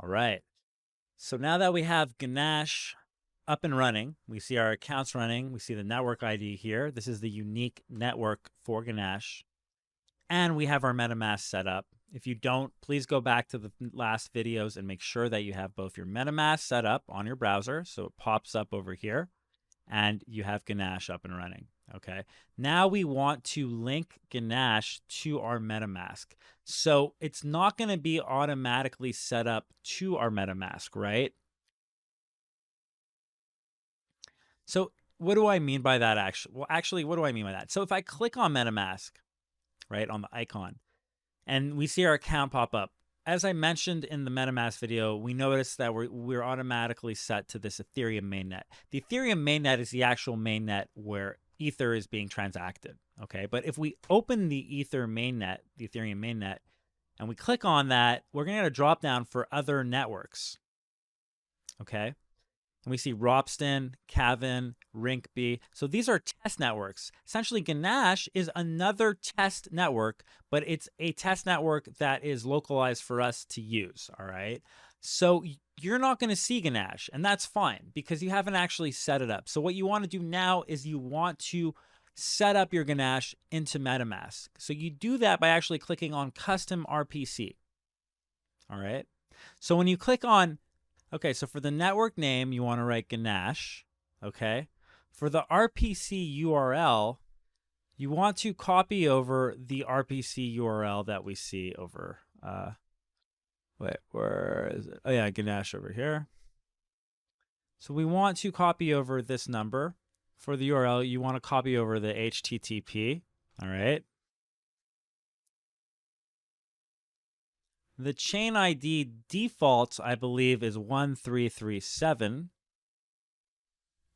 All right. So now that we have Ganache up and running, we see our accounts running, we see the network ID here. This is the unique network for Ganache. And we have our MetaMask set up. If you don't, please go back to the last videos and make sure that you have both your MetaMask set up on your browser, so it pops up over here, and you have Ganache up and running. Okay. Now we want to link Ganache to our MetaMask. So it's not going to be automatically set up to our MetaMask, right? So what do I mean by that actually? Well, actually, what do I mean by that? So if I click on MetaMask, right, on the icon, and we see our account pop up, as I mentioned in the MetaMask video, we noticed that we're automatically set to this Ethereum mainnet. The Ethereum mainnet is the actual mainnet where Ether is being transacted, okay? But if we open the Ether mainnet, the Ethereum mainnet, and we click on that, we're going to get a drop down for other networks, okay? And we see Ropsten, Kavin, Rinkeby. So these are test networks. Essentially, Ganache is another test network, but it's a test network that is localized for us to use, all right? So you're not going to see Ganache, and that's fine because you haven't actually set it up. So what you want to do now is you want to set up your Ganache into MetaMask. So you do that by actually clicking on Custom RPC, all right? So when you click on okay, so for the network name, you want to write Ganache, okay? For the RPC URL, you want to copy over the RPC URL that we see over, wait, where is it? Oh yeah, Ganache over here. So we want to copy over this number. For the URL, you want to copy over the HTTP, all right? The chain ID default, I believe, is 1337.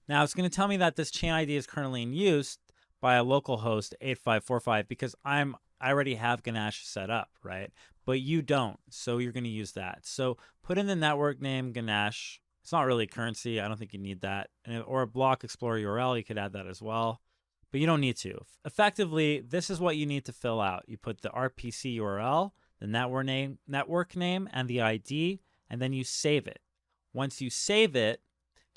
Now it's going to tell me that this chain ID is currently in use by a localhost 8545 because I already have Ganache set up, right? But you don't, so you're going to use that. So put in the network name Ganache. It's not really currency. I don't think you need that. Or a block explorer URL, you could add that as well. But you don't need to. Effectively, this is what you need to fill out. You put the RPC URL, the network name, and the ID, and then you save it. Once you save it,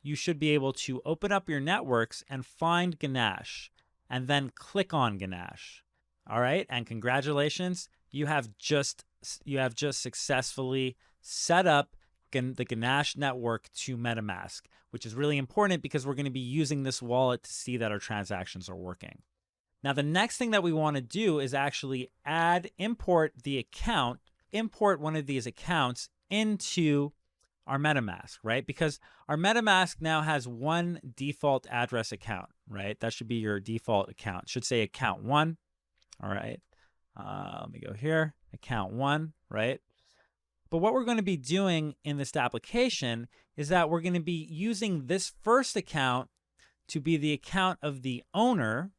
you should be able to open up your networks and find Ganache, and then click on Ganache. All right, and congratulations, you have just successfully set up the Ganache network to MetaMask, which is really important because we're going to be using this wallet to see that our transactions are working. Now, the next thing that we want to do is actually import one of these accounts into our MetaMask, right? Because our MetaMask now has one default address account, right? That should be your default account. It should say account 1, all right? Let me go here, account 1, right? But what we're going to be doing in this application is that we're going to be using this first account to be the account of the owner,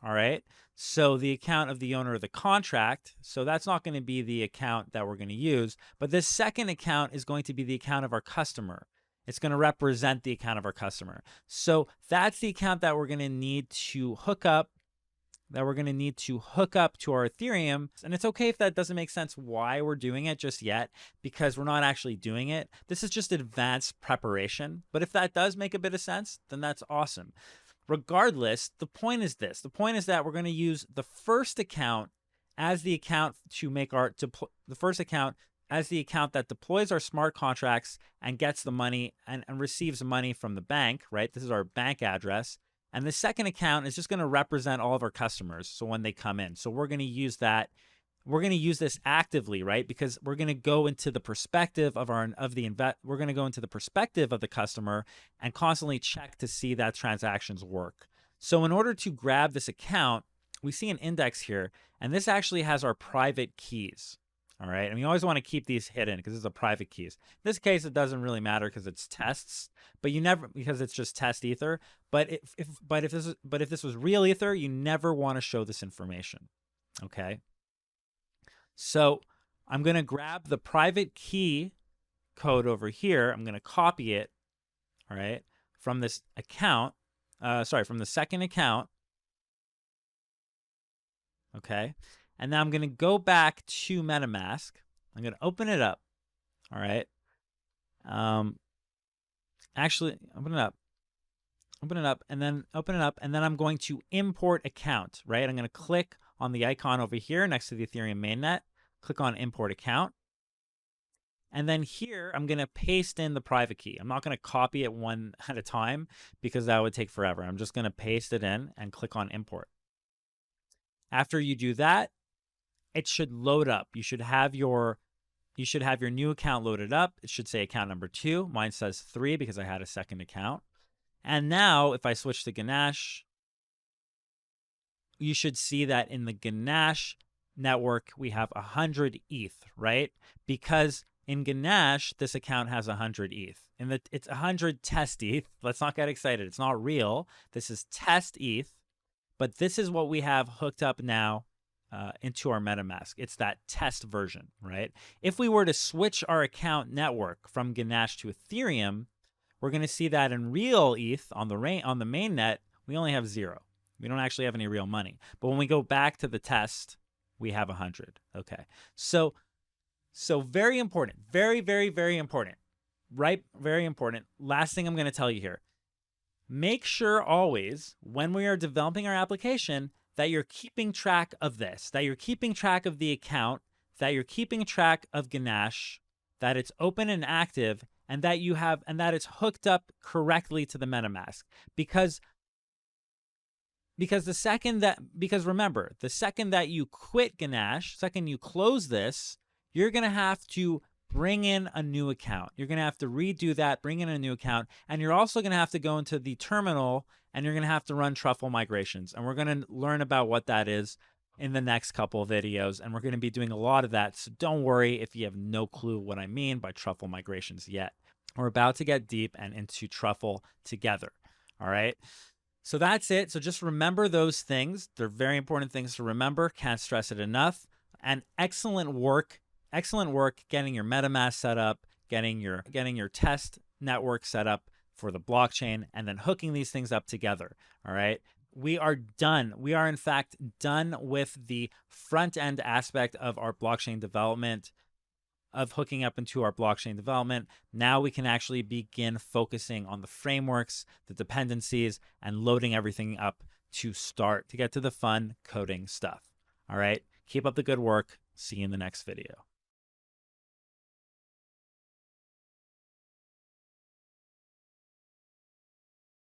all right? So the account of the owner of the contract. So that's not going to be the account that we're going to use. But this second account is going to be the account of our customer. It's going to represent the account of our customer. So that's the account that we're going to need to hook up, to our Ethereum. And it's okay if that doesn't make sense why we're doing it just yet, because we're not actually doing it. This is just advanced preparation. But if that does make a bit of sense, then that's awesome. Regardless, the point is this. The point is that we're going to use the first account as the account that deploys our smart contracts and gets the money and receives money from the bank, right? This is our bank address. And the second account is just going to represent all of our customers. So when they come in, so we're going to use that. We're going to use this actively, right? Because we're going to go into the perspective of we're going to go into the perspective of the customer and constantly check to see that transactions work. So in order to grab this account, we see an index here, and this actually has our private keys. All right, and we always want to keep these hidden because this is a private keys. In this case, it doesn't really matter because it's tests, but you never, because it's just test ether. But if this was real ether, you never want to show this information. Okay. So I'm going to grab the private key code over here. I'm going to copy it, all right, from this account, from the second account, okay? And now I'm going to go back to MetaMask. I'm going to open it up, all right? Actually, open it up. Open it up, and then open it up, and then I'm going to import account, right? I'm going to click on the icon over here next to the Ethereum mainnet, click on import account. And then here, I'm going to paste in the private key. I'm not going to copy it one at a time because that would take forever. I'm just going to paste it in and click on import. After you do that, it should load up. You should have your new account loaded up. It should say account number 2. Mine says 3 because I had a second account. And now if I switch to Ganache, you should see that in the Ganache network, we have 100 ETH, right? Because in Ganache, this account has 100 ETH. And it's 100 test ETH. Let's not get excited. It's not real. This is test ETH. But this is what we have hooked up now into our MetaMask. It's that test version, right? If we were to switch our account network from Ganache to Ethereum, we're going to see that in real ETH on the mainnet, we only have 0. We don't actually have any real money. But when we go back to the test, we have 100. Okay. So very important. Very, very, very important. Right? Very important. Last thing I'm going to tell you here. Make sure always, when we are developing our application, that you're keeping track of this, that you're keeping track of the account, that you're keeping track of Ganache, that it's open and active, and that it's hooked up correctly to the MetaMask. Because remember, the second that you quit Ganache, second you close this, you're going to have to bring in a new account. You're going to have to redo that, bring in a new account, and you're also going to have to go into the terminal and you're going to have to run truffle migrations. And we're going to learn about what that is in the next couple of videos, and we're going to be doing a lot of that. So don't worry if you have no clue what I mean by truffle migrations yet. We're about to get deep and into truffle together. All right. So that's it. So just remember those things. They're very important things to remember. Can't stress it enough. And excellent work getting your MetaMask set up, getting your test network set up for the blockchain, and then hooking these things up together. All right. We are done. We are in fact done with the front end aspect of our blockchain development, of hooking up into our blockchain development. Now we can actually begin focusing on the frameworks, the dependencies, and loading everything up to get to the fun coding stuff. All right. Keep up the good work. See you in the next video.